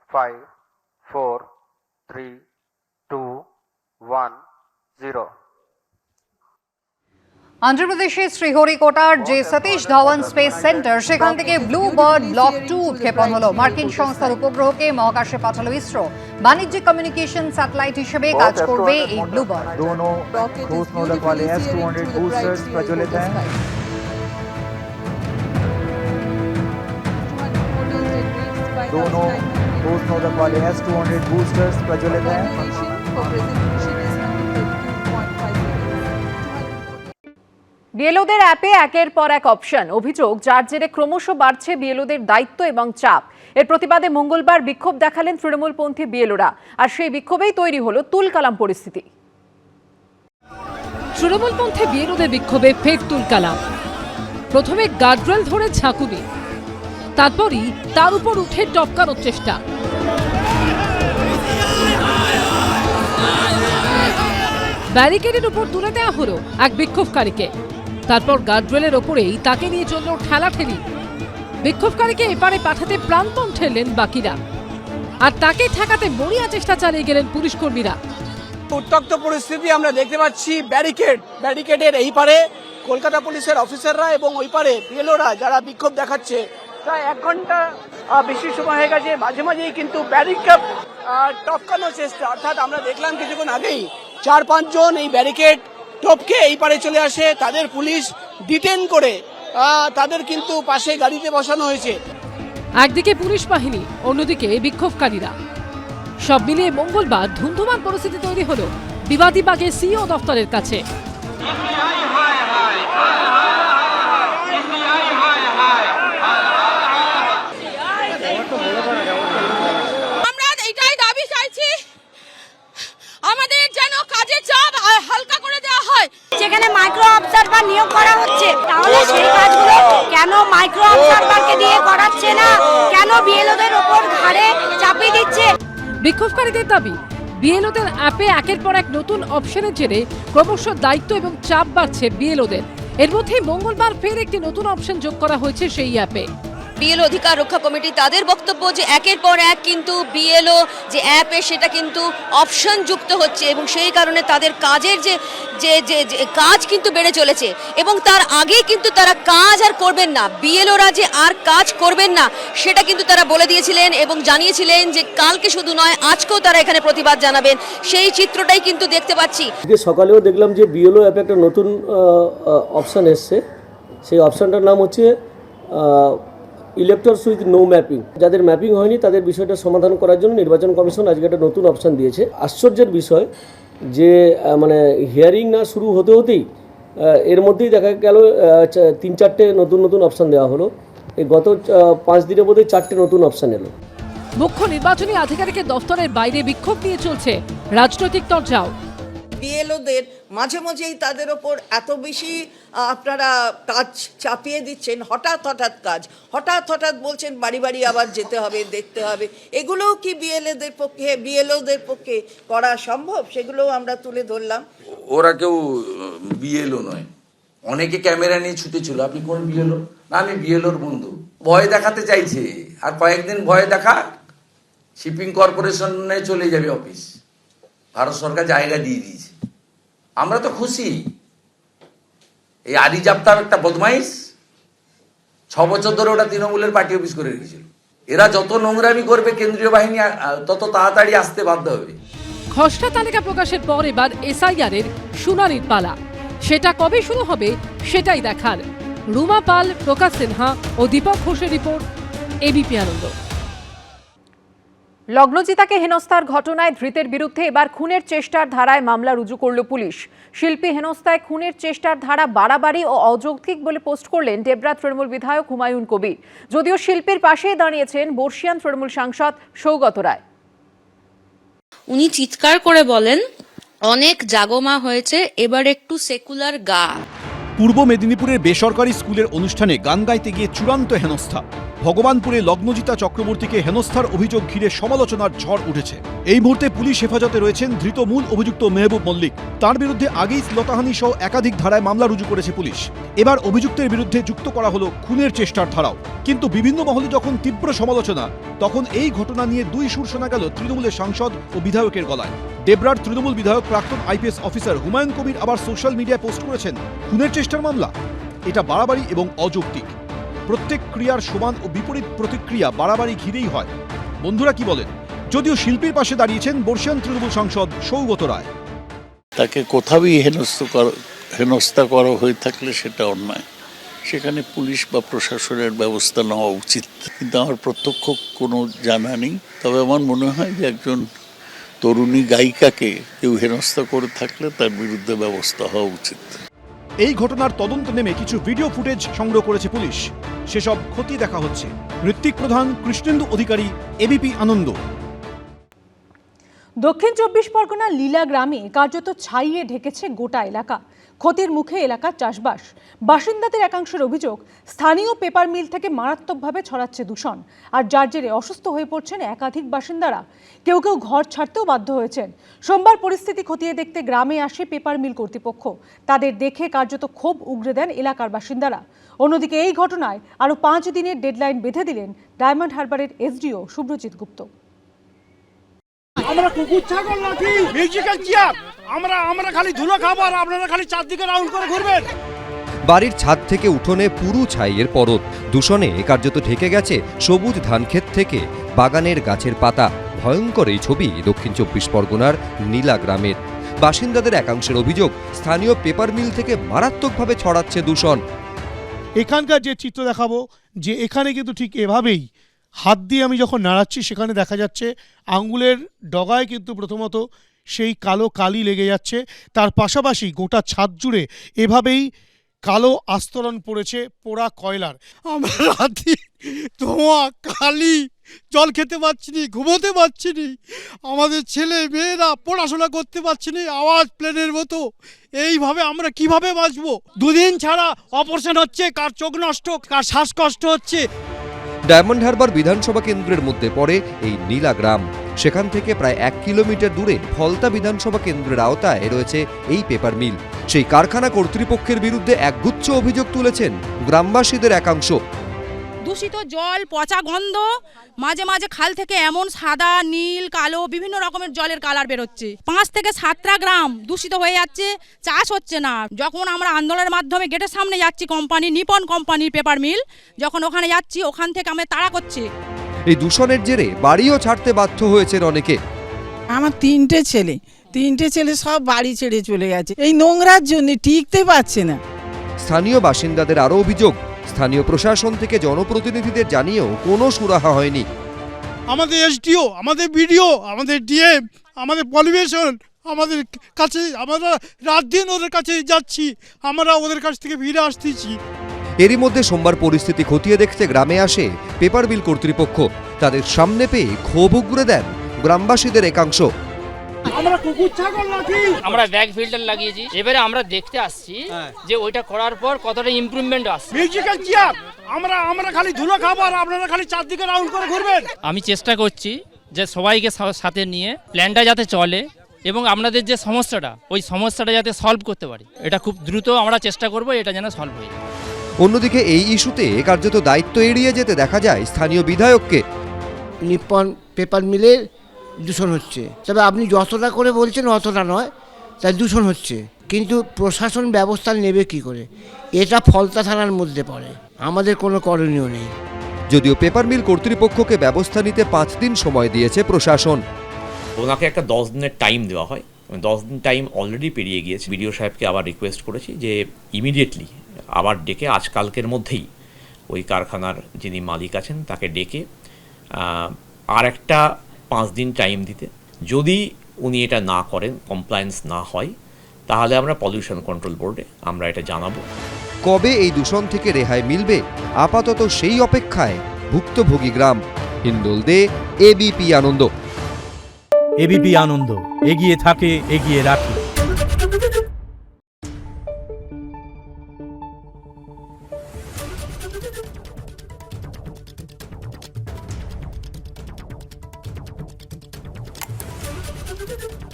5, 4, 3, 2, 1, 0. অন্ধ্রপ্রদেশের শ্রীহরিকোটার যে Satish Dhawan space centre সেখান থেকে ব্লু বার্ড ব্লক 2 উৎক্ষেপণ হলো। মার্কিন সংস্থার উপগ্রহকে মহাকাশে পাঠালো ইসরো। বাণিজ্যিক কমিউনিকেশন স্যাটেলাইট হিসেবে কাজ করবে এই ব্লু বার্ড। दोनों ठोस नोदक वाले S-200 बूस्टर्स प्रज्वलित हैं। दोनों ठोस नोदक वाले S-200 बूस्टर्स प्रज्वलित हैं। বিএলওদের অ্যাপে একের পর এক অপশন। অভিযোগ, যার জেরে ক্রমশ বাড়ছে বিএলওদের দায়িত্ব এবং চাপ। এর প্রতিবাদে মঙ্গলবার বিক্ষোভ দেখালেন তৃণমূলপন্থী বিএলওরা, আর সেই বিক্ষোভেই তৈরি হলো তুলকালাম পরিস্থিতি। তৃণমূলপন্থী বিএলওদের বিক্ষোভে ফের তুলকালাম। প্রথমে গার্ডরেল ধরে ঝাঁকুনি, তারপরই তার উপর উঠে টপকানোর চেষ্টা। ব্যারিকেডের উপর তুলে দেওয়া হলো এক বিক্ষোভকারীকে, তারপর গার্ডরেলের ওপরেই তাকে নিয়ে চলল ঠেলাঠেলি। বিক্ষোভকারীকে এপারে পাঠাতে প্রাণপণ ঠেললেন বাকিরা, আর তাকে ঠেকাতে মরিয়া চেষ্টা চালিয়ে গেলেন পুলিশ কর্মীরা। উত্তপ্ত পরিস্থিতি আমরা দেখতে পাচ্ছি। ব্যারিকেডের এই পারে কলকাতা পুলিশের অফিসাররা এবং ওই পারে বিএলওরা যারা বিক্ষোভ দেখাচ্ছে। প্রায় 1 ঘন্টা বেশি সময় হয়ে গেছে। মাঝে মাঝেই কিন্তু ব্যারিকেড টপকানোর চেষ্টা, অর্থাৎ আমরা দেখলাম কিছুক্ষণ আগেই 4-5 জন এই ব্যারিকেড টপকে এই পারে চলে আসে। তাদের পুলিশ ডিটেন করে তাদের কিন্তু পাশে গাড়িতে বসানো হয়েছে। একদিকে পুলিশ বাহিনী, অন্যদিকে বিক্ষোভকারীরা। সব মিলিয়ে মঙ্গলবার ধুন্ধুমার পরিস্থিতি তৈরি হলো বিবাদী বাগে সিইও দফতরের কাছে। আমরা এটাই দাবি চাইছি, আমাদের যেন কাজের চাপ হালকা করে দেওয়া হয়। যেখানে মাইক্রো অবজারভার নিয়োগ করা হচ্ছে, তাহলে সেই কাজগুলো কেন মাইক্রো অবজারভারকে দিয়ে করাচ্ছে না? কেন বিএলওদের উপর ঘাড়ে চাপিয়ে দিচ্ছে? বিক্ষোভকারীদের দাবি, বিএলওদের অ্যাপে একের পর এক নতুন অপশনের জেরে ক্রমশ দায়িত্ব এবং চাপ বাড়ছে বিএলওদের। এর মধ্যেই মঙ্গলবার ফের একটি নতুন অপশন যোগ করা হয়েছে সেই অ্যাপে। বিএলও অধিকার রক্ষা কমিটি তাদের বক্তব্য যে একের পর এক কিন্তু বিএলও যে অ্যাপে সেটা কিন্তু অপশন যুক্ত হচ্ছে এবং সেই কারণে তাদের কাজের যে কাজ কিন্তু বেড়ে চলেছে এবং তার আগেই কিন্তু তারা কাজ আর করবেন না। বিএলওরা যে আর কাজ করবেন না সেটা কিন্তু তারা বলে দিয়েছিলেন এবং জানিয়েছিলেন যে কালকে শুধু নয়, আজকেও তারা এখানে প্রতিবাদ জানাবেন। সেই চিত্রটাই কিন্তু দেখতে পাচ্ছি। সকালেও দেখলাম যে বিএলও অ্যাপে একটা নতুন অপশান এসছে। সেই অপশানটার নাম হচ্ছে ইলেক্টরস উইথ নো ম্যাপিং। যাদের ম্যাপিং হয়নি তাদের বিষয়টা সমাধান করার জন্য নির্বাচন কমিশন আজকে একটা নতুন অপশান দিয়েছে। আশ্চর্যের বিষয় যে মানে হিয়ারিং না শুরু হতে হতেই এর মধ্যেই দেখা গেল 3-4টে নতুন অপশান দেওয়া হলো। এই গত 5 দিনের মধ্যে 4টে নতুন অপশান এলো। মুখ্য নির্বাচনী আধিকারিকের দফতরের বাইরে বিক্ষোভ নিয়ে চলছে রাজনৈতিক তরজাও। বিএলওদের মাঝে মাঝেই তাদের ওপর এত বেশি আপনারা কাজ চাপিয়ে দিচ্ছেন, হঠাৎ হঠাৎ বলছেন বাড়ি বাড়ি আবার যেতে হবে, দেখতে হবে। এগুলোও কি বিএলওদের পক্ষে করা সম্ভব? সেগুলোও আমরা তুলে ধরলাম। ওরা কেউ বিএলও নয়, অনেকে ক্যামেরা নিয়ে ছুটেছিল। আপনি কোন বিএলও? না, আমি বিএলওর বন্ধু। ভয় দেখাতে চাইছে, আর কয়েকদিন ভয় দেখা শিপিং কর্পোরেশনে চলে যাবে অফিস। ভারত সরকার জায়গা দিয়ে দিয়েছে, আমরা তো খুশি। এই আদি জাপ্তার একটা বদমাইশ 6 বছর ধরে ওটা তৃণমূলের পার্টি অফিস করে রেখেছিল। এরা যত নোংরামি করবে কেন্দ্রীয় বাহিনী তত তাড়াতাড়ি আসতে বাধ্য হবে। খসড়া তালিকা প্রকাশের পর এবার এসআইআর এর শুনানির পালা। সেটা কবে শুরু হবে সেটাই দেখার। রুমা পাল, প্রকাশ সিনহা ও দীপক ঘোষের রিপোর্ট, এবিপি আনন্দ। লগ্নজিতাকে হেনস্থার ঘটনায় ধৃতের বিরুদ্ধে এবার খুনের চেষ্টার ধারায় মামলা রুজু করল পুলিশ। শিল্পী হেনস্থায় খুনের চেষ্টার ধারা বাড়াবাড়ি ও অযৌক্তিক বলে পোস্ট করলেন ডেবরা তৃণমূল বিধায়ক হুমায়ুন কবির। যদিও শিল্পীর পাশেই দাঁড়িয়েছেন বর্ষিয়ান তৃণমূল সাংসদ সৌগত রায়। উনি চিৎকার করে বলেন, অনেক জাগমা হয়েছে, এবার একটু সেকুলার গা। পূর্ব মেদিনীপুরের বেসরকারি স্কুলের অনুষ্ঠানে গান গাইতে গিয়ে চূড়ান্ত হেনস্থা। ভগবানপুরে লগ্নজিতা চক্রবর্তীকে হেনস্থার অভিযোগ ঘিরে সমালোচনার ঝড় উঠেছে। এই মুহূর্তে পুলিশ হেফাজতে রয়েছেন ধৃত মূল অভিযুক্ত মেহবুব মল্লিক। তার বিরুদ্ধে আগেই শ্লীলতাহানি সহ একাধিক ধারায় মামলা রুজু করেছে পুলিশ। এবার অভিযুক্তের বিরুদ্ধে যুক্ত করা হলো খুনের চেষ্টার ধারাও। কিন্তু বিভিন্ন মহলে যখন তীব্র সমালোচনা, তখন এই ঘটনা নিয়ে দুই সুর শোনা গেল তৃণমূলের সাংসদ ও বিধায়কের গলায়। ডেবরার তৃণমূল বিধায়ক প্রাক্তন আইপিএস অফিসার হুমায়ুন কবির আবার সোশ্যাল মিডিয়ায় পোস্ট করেছেন, খুনের চেষ্টার মামলা এটা বাড়াবাড়ি এবং অযৌক্তিক। প্রত্যেক ক্রিয়ার সমান ও বিপরীত প্রতিক্রিয়া বাড়াবাড়ি ঘিরেই হয়। বন্ধুরা কি বলেন? যদিও শিল্পীর পাশে দাঁড়িয়েছেন বর্ষিয়ান তৃণমূল সাংসদ সৌগত রায়। তাকে কোথাওই হেনস্থা করা হয়ে থাকলে সেটা অন্যায়, সেখানে পুলিশ বা প্রশাসনের ব্যবস্থা নেওয়া উচিত। কিন্তু আমার প্রত্যক্ষ কোনো জানা নেই। তবে আমার মনে হয় যে একজন তরুণী গায়িকাকে কেউ হেনস্থা করে থাকলে তার বিরুদ্ধে ব্যবস্থা হওয়া উচিত। এই ঘটনার তদন্ত নেমে কিছু ভিডিও ফুটেজ সংগ্রহ করেছে পুলিশ। সেসব খতিয়ে দেখা হচ্ছে। ঋত্বিক প্রধান, কৃষ্ণেন্দু অধিকারী, এবিপি আনন্দ। দক্ষিণ ২৪ পরগনার লীলা গ্রামে কার্যত ছাইয়ে ঢেকেছে গোটা এলাকা। ক্ষতির মুখে এলাকার চাষবাস। বাসিন্দাদের একাংশের অভিযোগ, স্থানীয় পেপার মিল থেকে মারাত্মকভাবে ছড়াচ্ছে দূষণ, আর যার জেরে অসুস্থ হয়ে পড়ছেন একাধিক বাসিন্দারা। কেউ কেউ ঘর ছাড়তেও বাধ্য হয়েছেন। সোমবার পরিস্থিতি খতিয়ে দেখতে গ্রামে আসে পেপার মিল কর্তৃপক্ষ। তাদের দেখে কার্যত ক্ষোভ উগরে দেন এলাকার বাসিন্দারা। অন্যদিকে এই ঘটনায় আরও 5 দিনের ডেডলাইন বেঁধে দিলেন ডায়মন্ড হারবারের এসডিও শুভ্রজিৎ গুপ্ত। আমরা কুকুর ছাগল নাকি মিউজিক্যাল চেয়ার? আমরা খালি ধুলো খাবো আর আপনারা খালি চারদিকে রাউন্ড করে ঘুরবেন। বাড়ির ছাদ থেকে উঠোনে পুরু ছাইয়ের পরত। দূষণে কার্যত ঢেকে গেছে সবুজ ধানক্ষেত থেকে বাগানের গাছের পাতা। ভয়ঙ্কর এই ছবি দক্ষিণ ২৪ পরগনার নীলা গ্রামের। বাসিন্দাদের একাংশের অভিযোগ, স্থানীয় পেপার মিল থেকে মারাত্মকভাবে ছড়াচ্ছে দূষণ। এখানকার যে চিত্র দেখাবো, যে এখানে কিন্তু ঠিক এভাবেই হাত দিয়ে আমি যখন নাড়াচ্ছি সেখানে দেখা যাচ্ছে আঙ্গুলের ডগায় কিন্তু প্রথমত সেই কালো কালি লেগে যাচ্ছে। তার পাশাপাশি গোটা ছাদ জুড়ে এভাবেই কালো আস্তরণ পড়েছে পোড়া কয়লার। আমরা রাতে ধোঁয়া, কালি, জল খেতে পারছি নি, ঘুমোতে পারছি নি। আমাদের ছেলে মেয়েরা পড়াশোনা করতে পারছি নি, আওয়াজ প্লেনের মতো। এইভাবে আমরা কিভাবে বাঁচবো? 2 দিন ছাড়া অপারেশন হচ্ছে, কার চোখ নষ্ট, কার শ্বাসকষ্ট হচ্ছে। ডায়মন্ড হারবার বিধানসভা কেন্দ্রের মধ্যে পড়ে এই নীলা গ্রাম। সেখান থেকে প্রায় 1 কিলোমিটার দূরে ফলতা বিধানসভা কেন্দ্রের আওতায় রয়েছে এই পেপার মিল। সেই কারখানা কর্তৃপক্ষের বিরুদ্ধে একগুচ্ছ অভিযোগ তুলেছেন গ্রামবাসীদের একাংশ। দূষিত জল, পচা গন্ধ, মাঝে মাঝে খাল থেকে এমন সাদা, নীল, কালো বিভিন্ন রকমের জলের কালার বেরোচ্ছে। 5 থেকে 7টা গ্রাম দূষিত হয়ে যাচ্ছে, চাষ হচ্ছে না। যখন আমরা আন্দোলনের মাধ্যমে গেটের সামনে যাচ্ছি, কোম্পানি নিপন কোম্পানির পেপার মিল, যখন ওখানে যাচ্ছি ওখান থেকে আমাদের তাড়া করছে। এই দূষণের জেরে বাড়িও ছাড়তে বাধ্য হয়েছেন অনেকে। আমার 3টে ছেলে সব বাড়ি ছেড়ে চলে গেছে এই নোংরার জন্য, টিকতে পারছে না। স্থানীয় বাসিন্দাদের আরও অভিযোগ, স্থানীয় প্রশাসন থেকে জনপ্রতিনিধিদের জানিয়েও কোনো সুরাহা হয়নি। আমাদের এসডিও, আমাদের বিডিও, আমাদের ডিএম, আমাদের পলিউশন, আমাদের কাছে আমরা রাত দিন ওদের কাছে যাচ্ছি, আমরা ওদের কাছ থেকে ফিরে আসতেছি। এরই মধ্যে সোমবার পরিস্থিতি খতিয়ে দেখতে গ্রামে আসে পেপার মিল কর্তৃপক্ষ। তাদের সামনে পেয়ে ক্ষোভ উগরে দেন গ্রামবাসীদের একাংশ। আমরা কুকুর ছাগল নাকি? আমরা ব্যাক ফিল্টার লাগিয়েছি, এবারে আমরা দেখতে আসছি যে ওইটা করার পর কতটা ইমপ্রুভমেন্ট আসছে। Musical chair? আমরা খালি ধুলো খাবো আর আপনারা খালি চারদিকে রাউন্ড করে ঘুরবেন। আমি চেষ্টা করছি যে সবাইকে সাথে নিয়ে প্ল্যানটা যাতে চলে এবং আপনাদের যে সমস্যাটা, ওই সমস্যাটা যাতে সলভ করতে পারি। এটা খুব দ্রুত আমরা চেষ্টা করব, এটা যেন সলভ হয়ে যায়। অন্যদিকে এই ইস্যুতে কার্যত দায়িত্ব এড়িয়ে যেতে দেখা যায় স্থানীয় বিধায়ককে। নিপন পেপার মিলের দূষণ হচ্ছে, তবে আপনি যতটা করে বলছেন অতটা নয়, তাই দূষণ হচ্ছে। কিন্তু প্রশাসন ব্যবস্থা নেবে কি করে? এটা ফলতা থানার মধ্যে পড়ে, আমাদের কোনো করণীয় নেই। যদিও পেপার মিল কর্তৃপক্ষকে ব্যবস্থা নিতে 5 দিন সময় দিয়েছে প্রশাসন। ওনাকে একটা 10 দিনের টাইম দেওয়া হয়, 10 দিন টাইম অলরেডি পেরিয়ে গিয়েছে। বিডিও সাহেবকে আবার রিকোয়েস্ট করেছি যে ইমিডিয়েটলি আবার ডেকে আজকালকের মধ্যেই ওই কারখানার যিনি মালিক আছেন তাকে ডেকে আর একটা 5 দিন টাইম দিতে। যদি উনি এটা না করেন, কমপ্লায়েন্স না হয়, তাহলে আমরা পলিউশন কন্ট্রোল বোর্ডে আমরা এটা জানাবো। কবে এই দূষণ থেকে রেহাই মিলবে, আপাতত সেই অপেক্ষায় ভুক্তভোগী গ্রাম। হিন্দোল দে, এবিপি আনন্দ। এবিপি আনন্দ, এগিয়ে থাকে, এগিয়ে রাখে। রিপোর্ট।